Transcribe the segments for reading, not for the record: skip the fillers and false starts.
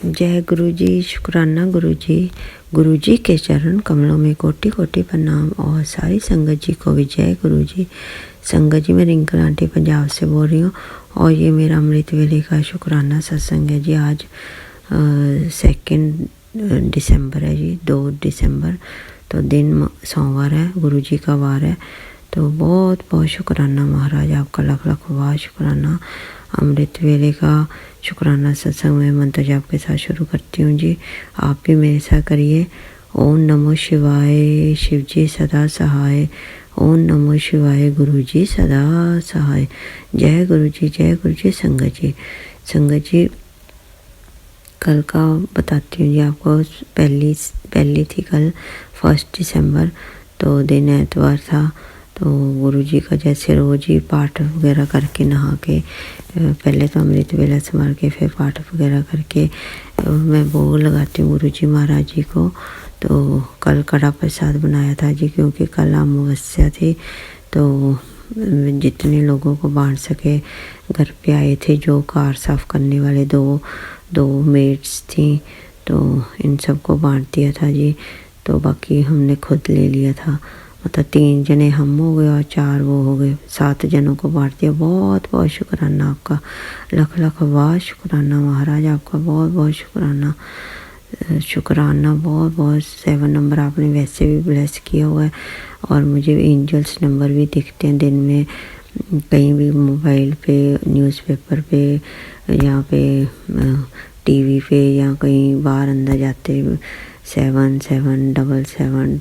जय गुरु जी। शुक्राना गुरु जी के चरण कमलों में कोटि कोटि प्रणाम। और सारी संगत जी को भी जय गुरु जी। संगत जी, मैं रिंकल आंटी पंजाब से बोल रही हूँ और ये मेरा अमृत वेले का शुक्राना सत्संग है जी। आज 2 दिसंबर है जी, 2 दिसंबर। तो दिन सोमवार है, गुरु जी का वार है। तो बहुत बहुत शुक्राना महाराज, आपका लख लख वाह शुक्राना। अमृत वेले का शुक्राना सत्संग में मंत्र जाप के साथ शुरू करती हूँ जी। आप भी मेरे साथ करिए। ओम नमो शिवाय, शिव जी सदा सहाय। ओम नमो शिवाय, गुरु जी सदा सहाय। जय गुरु जी, जय गुरु जी। संगत जी कल का बताती हूँ जी आपको। पहली थी कल 1 दिसंबर, तो दिन एतवार था। तो गुरु जी का जैसे रोज ही पाठ वगैरह करके नहा के, पहले तो अमृत वेला संभाल के फिर पाठ वगैरह करके मैं भोग लगाती हूँ गुरु जी महाराज जी को। तो कल कड़ा प्रसाद बनाया था जी, क्योंकि कल अमावस्या थी। तो जितने लोगों को बांट सके घर पे आए थे, जो कार साफ करने वाले दो मेड्स थी, तो इन सबको बांट दिया था जी। तो बाकी हमने खुद ले लिया था, मतलब 3 जने हम हो गए और 4 वो हो गए, 7 जनों को बांट दिया। बहुत बहुत शुक्राना आपका, लख लख वाह शुक्राना महाराज, आपका बहुत बहुत शुक्राना बहुत बहुत। 7 नंबर आपने वैसे भी ब्लेस किया हुआ है और मुझे एंजल्स नंबर भी दिखते हैं दिन में, कहीं भी मोबाइल पे, न्यूज़पेपर पे, यहाँ पे टीवी पे, या कहीं बाहर अंदर जाते 7 4 7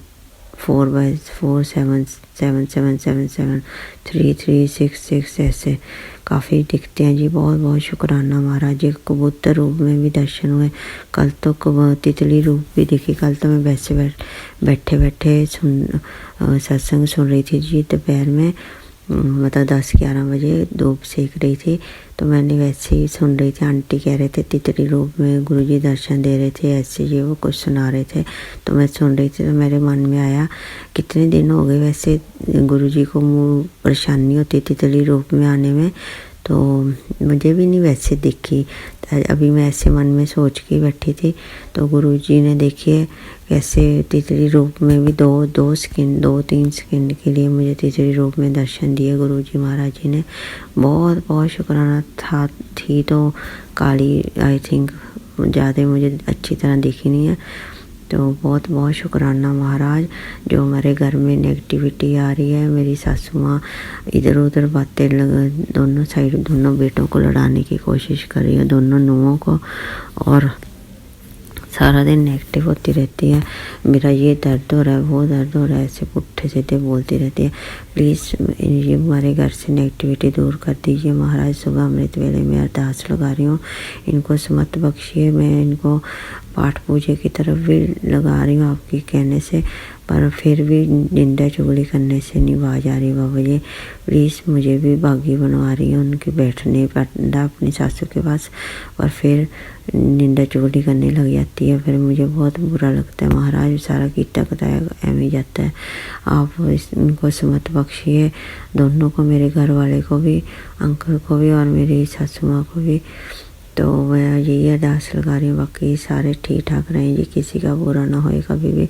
7 7 7 7 3 3 6 6 ऐसे काफ़ी दिखते हैं जी। बहुत बहुत शुक्राना महाराज जी। कबूतर रूप में भी दर्शन हुए, कल तो तितली रूप भी दिखी। कल तो मैं वैसे बैठे सत्संग सुन रही थी जी दोपहर में, मतलब 10-11 बजे धूप सेक रही थी, तो मैंने वैसे ही सुन रही थी। आंटी कह रहे थे तितली रूप में गुरुजी दर्शन दे रहे थे, ऐसे ये वो कुछ सुना रहे थे, तो मैं सुन रही थी। तो मेरे मन में आया कितने दिन हो गए वैसे गुरुजी को परेशानी होती तितली रूप में आने में, तो मुझे भी नहीं वैसे दिखी। अभी मैं ऐसे मन में सोच के बैठी थी, तो गुरुजी ने देखिए कैसे तितली रूप में भी 2-3 सेकंड के लिए मुझे तितली रूप में दर्शन दिए गुरुजी महाराज जी ने। बहुत बहुत शुक्राना थी तो काली, आई थिंक ज़्यादा मुझे अच्छी तरह दिखी नहीं है। तो बहुत बहुत शुक्राना महाराज। जो हमारे घर में नेगेटिविटी आ रही है, मेरी सासू माँ इधर उधर बातें दोनों साइड, दोनों बेटों को लड़ाने की कोशिश कर रही है, दोनों नुओं को, और सारा दिन नेगेटिव होती रहती है। मेरा ये दर्द हो रहा है, वो दर्द हो रहा है, ऐसे पुट्ठे सीधे बोलती रहती है। प्लीज़ ये हमारे घर से नेगेटिविटी दूर कर दीजिए महाराज। सुबह अमृत वेले में अरदास लगा रही हूँ, इनको समत बख्शिए। मैं इनको पाठ पूजे की तरफ भी लगा रही हूँ आपके कहने से, पर फिर भी निंदा चुगली करने से नहीं आवाज़ आ रही। बाबा जी प्लीज़ मुझे भी बागी बनवा रही है उनके बैठने पड़ा अपनी सासू के पास, और फिर निंदा चुगली करने लग जाती है। फिर मुझे बहुत बुरा लगता है महाराज, सारा कीता कताया एम ही जाता है। आप इनको सुमत बख्शिए, दोनों को, मेरे घर वाले को भी, अंकल को भी और मेरी सासू माँ को भी। तो मैं यही अरदास लगा रही हूँ, बाकी सारे ठीक ठाक रहें जी, किसी का बुरा ना होए कभी भी।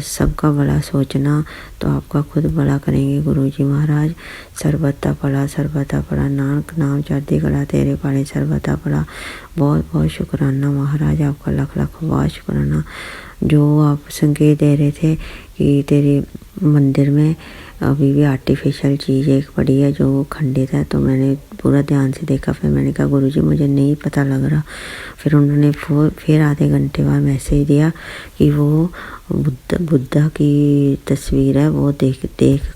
सबका भला सोचना तो आपका खुद भला करेंगे गुरुजी महाराज। सर्वथा पड़ा नानक नाम चढ़ती कला तेरे पाले सर्वथा पड़ा। बहुत बहुत शुक्राना महाराज, आपका लख लख वाह शुक्राना। जो आप संकेत दे रहे थे कि तेरे मंदिर में अभी भी आर्टिफिशियल चीज़ एक पड़ी है जो खंडित है, तो मैंने पूरा ध्यान से देखा। फिर मैंने कहा गुरुजी मुझे नहीं पता लग रहा। फिर उन्होंने फिर आधे घंटे बाद मैसेज दिया कि वो बुद्धा की तस्वीर है, वो देख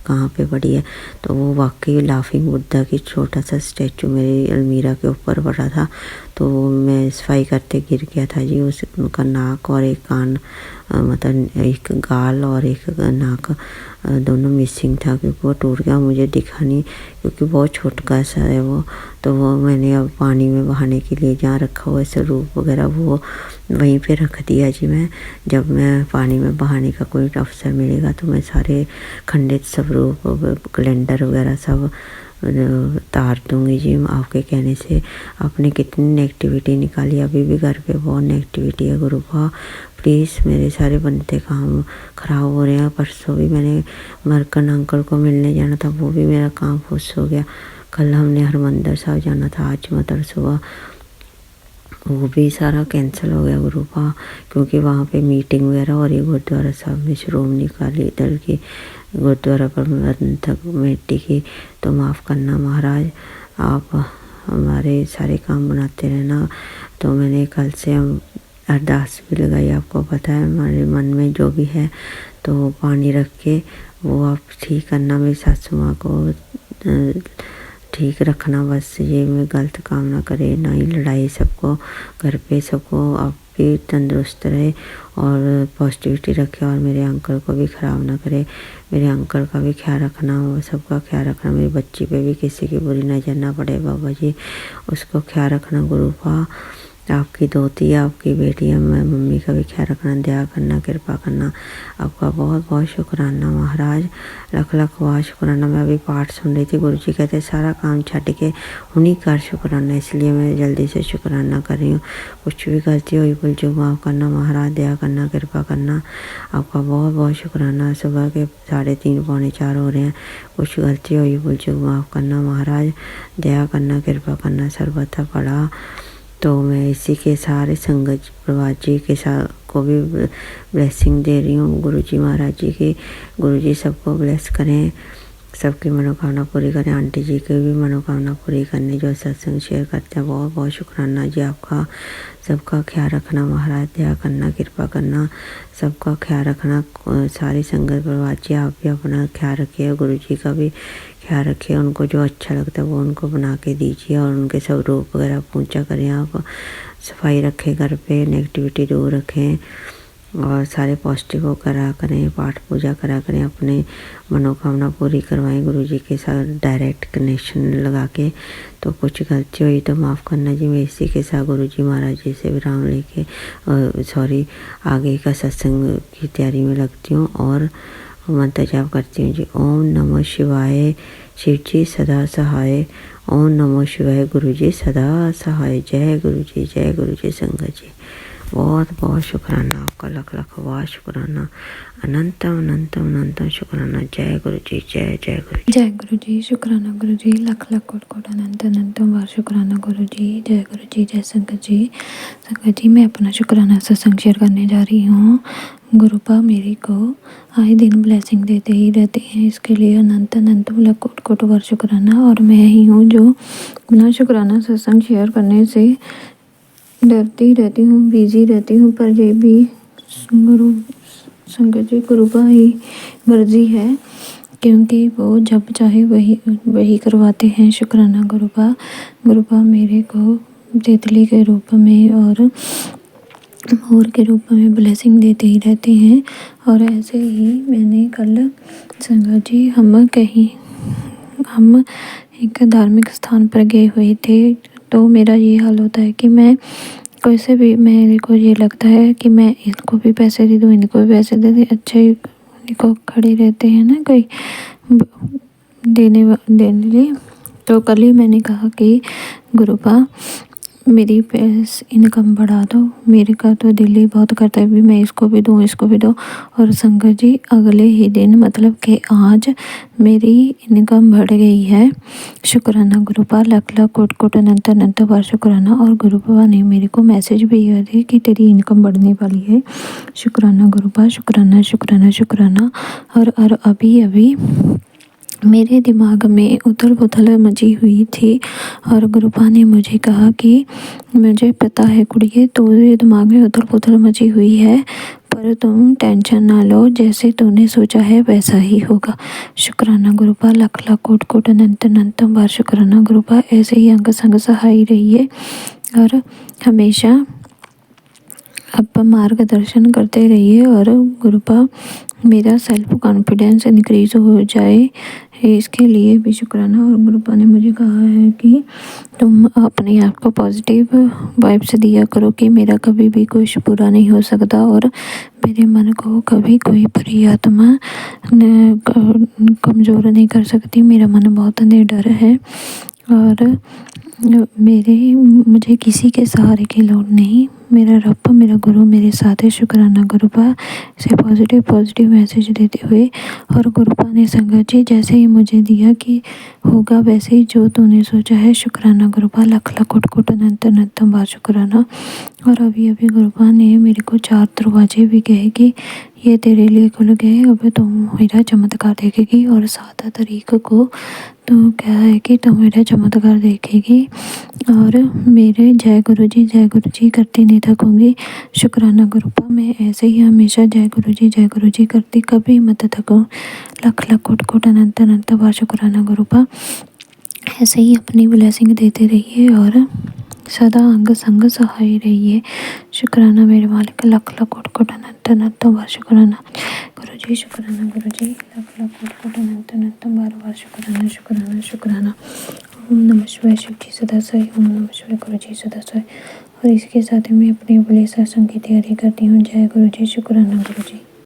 कहाँ पे पड़ी है। तो वो वाकई लाफिंग बुद्धा की छोटा सा स्टैचू मेरी अलमीरा के ऊपर पड़ा था। तो मैं सफाई करते गिर गया था जी, उनका नाक और एक कान, मतलब एक गाल और एक नाक दोनों मिसिंग था, क्योंकि वो टूट गया, मुझे दिखा नहीं, क्योंकि बहुत छोटका सा है वो। तो वो मैंने अब पानी में बहाने के लिए जहाँ रखा हुआ स्वरूप वगैरह वो वहीं पे रख दिया जी। मैं जब मैं पानी में बहाने का कोई अवसर मिलेगा तो मैं सारे खंडित स्वरूप कैलेंडर वगैरह सब तार दूँगी जी आपके कहने से। आपने कितनी नेगेटिविटी निकाली, अभी भी घर पे बहुत नेगेटिविटी है गुरुपा। प्लीज़ मेरे सारे बनते काम ख़राब हो रहे हैं। परसों भी मैंने मरकन अंकल को मिलने जाना था, वो भी मेरा काम फुस हो गया। कल हमने हरमंदिर साहब जाना था, आज मतलब सुबह वो भी सारा कैंसिल हो गया गुरुपा, क्योंकि वहाँ पे मीटिंग वगैरह हो रही है गुरुद्वारा साहब में, श्रोमणी अकाली दल की गुरुद्वारा प्रबंधक कमेटी की। तो माफ़ करना महाराज, आप हमारे सारे काम बनाते रहना। तो मैंने कल से अरदास भी लगाई, आपको पता है हमारे मन में जो भी है तो पानी रख के वो आप ठीक करना। मेरी सासू माँ को ठीक रखना, बस ये मैं गलत काम ना करे, ना ही लड़ाई। सबको घर पे सबको आप भी तंदुरुस्त रहे और पॉजिटिविटी रखे, और मेरे अंकल को भी ख़राब ना करे। मेरे अंकल का भी ख्याल रखना, सबका ख्याल रखना। मेरी बच्ची पे भी किसी की बुरी नज़र ना पड़े बाबा जी, उसको ख्याल रखना गुरुपा। आपकी धोती, आपकी बेटियाँ, मैं मम्मी का भी ख्याल रखना, दया करना, कृपा करना। आपका बहुत बहुत शुक्राना महाराज, लख लख वाह शुक्राना। मैं अभी पाठ सुन रही थी, गुरुजी कहते सारा काम छੱਡ के उन्हीं कर शुक्राना, इसलिए मैं जल्दी से शुक्राना कर रही हूँ। कुछ भी गलती हुई भूल चूक माफ़ करना महाराज, दया करना, कृपा करना। आपका बहुत बहुत शुक्राना। सुबह के 3:30 पौने 4 हो रहे हैं, कुछ गलती हुई भूल चूक माफ़ करना महाराज, दया करना, कृपा करना। सर्वथा पढ़ा तो मैं इसी के सारे संगत प्रभात जी के साथ को भी ब्लेसिंग दे रही हूँ। गुरुजी महाराज जी की, गुरुजी सबको ब्लेस करें, सबकी मनोकामना पूरी करें। आंटी जी की भी मनोकामना पूरी करने जो सत्संग शेयर करते हैं, बहुत बहुत शुक्राना जी आपका। सबका ख्याल रखना महाराज, दया करना, कृपा करना, सबका ख्याल रखना। सारी संगत प्रभात जी आप भी अपना ख्याल रखिए, गुरुजी का भी ख्याल रखिए। उनको जो अच्छा लगता है वो उनको बना के दीजिए, और उनके सब रूप वगैरह पूजा करें आप। सफाई रखें घर पे, नेगेटिविटी दूर रखें, और सारे पॉजिटिव को करा करें, पाठ पूजा करा करें, अपने मनोकामना पूरी करवाएं गुरुजी के साथ डायरेक्ट कनेक्शन लगा के। तो कुछ गलती हुई तो माफ़ करना जी। मैं इसी के साथ गुरुजी महाराज जी से विराम लेके आगे का सत्संग की तैयारी में लगती हूँ और मंत्र जाप करती हूँ जी। ओम नमः शिवाय, शिव जी सदा सहाय। ओम नमः शिवाय, गुरु जी सदा सहाय। जय गुरु जी, जय गुरु जी संगत जी। बहुत बहुत शुक्राना आपका, लख लख वाह शुक्राना, अनंतम अनंतम अनंतम शुक्राना। जय गुरु जी, जय जय गुरु जी। जय गुरु जी, शुक्राना गुरु जी, लख लख कोट कोट अनंत अनंतम वार शुक्राना गुरु जी। जय गुरु जी, जय संगत जी। संगत जी, मैं अपना शुक्राना सत्संग शेयर करने जा रही हूँ। गुरुपा मेरे को आए दिन ब्लेसिंग देते ही रहते हैं, इसके लिए अनंत अनंत लख कोट कोट वार शुक्राना। और मैं ही हूँ जो बिना शुक्राना सत्संग शेयर करने से डरती रहती हूँ, बिजी रहती हूँ, पर ये भी गुरु संगत जी गुरुपा ही मर्जी है, क्योंकि वो जब चाहे वही करवाते हैं। शुक्राना गुरुपा। गुरुपा मेरे को तितली के रूप में और मोर के रूप में ब्लेसिंग देते ही रहते हैं। और ऐसे ही मैंने कल संगत जी हम एक धार्मिक स्थान पर गए हुए थे, तो मेरा ये हाल होता है कि मैं कैसे भी, मेरे को ये लगता है कि मैं इनको भी पैसे दे दूँ, इनको भी पैसे दे दूँ। अच्छे को खड़े रहते हैं ना कोई देने लिए। तो कल ही मैंने कहा कि गुरुपा मेरी इनकम बढ़ा दो, मेरे का तो दिल ही बहुत करता है भी मैं इसको भी दूँ, इसको भी दूँ। और संगत जी अगले ही दिन, मतलब कि आज मेरी इनकम बढ़ गई है। शुक्राना गुरुपा, लख लख कोट कोट अनंत अनंत बार शुक्राना। और गुरुपा ने मेरे को मैसेज भी किया थे कि तेरी इनकम बढ़ने वाली है। शुक्राना गुरुपा, शुक्राना शुक्राना शुक्राना। और अभी मेरे दिमाग में उथल पुथल मची हुई थी, और गुरुपा ने मुझे कहा कि मुझे पता है कुड़िए, तेरे दिमाग में उथल पुथल मची हुई है, पर तुम टेंशन ना लो, जैसे तूने सोचा है वैसा ही होगा। शुक्राना गुरुपा, लख लख कोट कोट अनंत अनंतम बार शुक्राना गुरुपा। ऐसे ही अंग संग सहाय रहिए और हमेशा आप मार्गदर्शन करते रहिए। और गुरुपा मेरा सेल्फ कॉन्फिडेंस इंक्रीज़ हो जाए, इसके लिए भी शुक्राना। और गुरुपा ने मुझे कहा है कि तुम अपने आप को पॉजिटिव वाइब्स दिया करो कि मेरा कभी भी कुछ बुरा नहीं हो सकता और मेरे मन को कभी कोई बुरी आत्मा कमज़ोर नहीं कर सकती। मेरा मन बहुत निडर है और मुझे किसी के सहारे की लोड़ नहीं। मेरा रब, मेरा गुरु मेरे साथ है। शुक्राना गुरुपा, से पॉजिटिव मैसेज देते हुए। और गुरुपा ने संगत जी जैसे ही मुझे दिया कि होगा वैसे ही जो तूने सोचा है। शुक्राना गुरुपा, लख लख कोट कोट अनंत अनंतम बार शुक्राना। और अभी गुरुपा ने मेरे को 4 दरवाजे भी कहे कि ये तेरे लिए खुल गए, अब तुम मेरा चमत्कार देखेगी। और 7 तारीख को तो क्या है कि तुम मेरा चमत्कार देखेगी और मेरे जय गुरु जी करती नहीं थकूँगी। शुक्राना गुरुपा, मैं ऐसे ही हमेशा जय गुरु जी करती कभी मत थकूँ। लख लख कोट कोट अनंत अनंत बार शुक्राना गुरुपा। ऐसे ही अपनी ब्लेसिंग देते रहिए और सदा अंग संग सहाय रहिए। शुक्राना मेरे मालिक, लख लख कोट कोट अनंत अनंत बार शुक्राना गुरु जी। शुक्राना गुरु जी, लख लख कोट कोट अनंत अनंत बार शुक्राना शुक्राना शुक्राना। ओम नमः शिवाय शिव जी सदा सहाय, ओम नमः शिवाय गुरु जी सदा सहाय। और इसके साथ ही मैं अपने बड़े सत्संग की तैयारी करती हूँ। जय गुरु जी, शुक्राना गुरु जी।